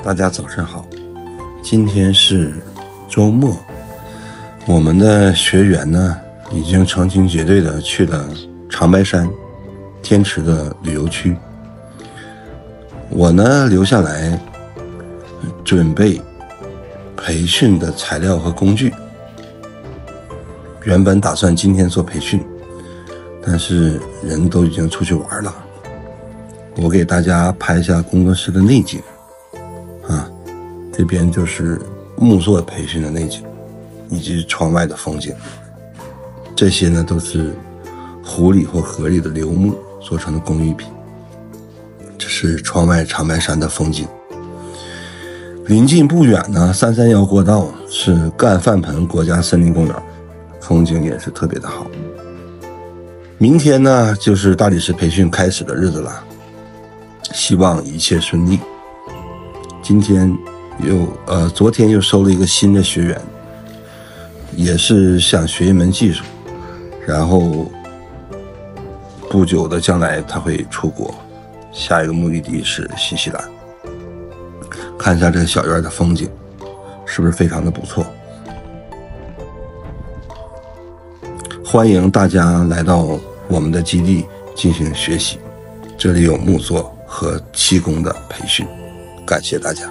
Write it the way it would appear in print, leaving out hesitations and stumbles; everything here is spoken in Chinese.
大家早上好，今天是周末，我们的学员呢已经成群结队的去了长白山天池的旅游区，我呢留下来准备培训的材料和工具。原本打算今天做培训，但是人都已经出去玩了，我给大家拍一下工作室的内景这边就是木作培训的内景以及窗外的风景，这些呢都是湖里或河里的流木做成的工艺品。这是窗外长白山的风景，临近不远呢331过道是干饭盆国家森林公园，风景也是特别的好。明天呢就是大理石培训开始的日子了，希望一切顺利。今天昨天又收了一个新的学员，也是想学一门技术，然后不久的将来他会出国，下一个目的地是新西兰。看一下这个小院的风景是不是非常的不错，欢迎大家来到我们的基地进行学习，这里有木作和漆工的培训，感谢大家。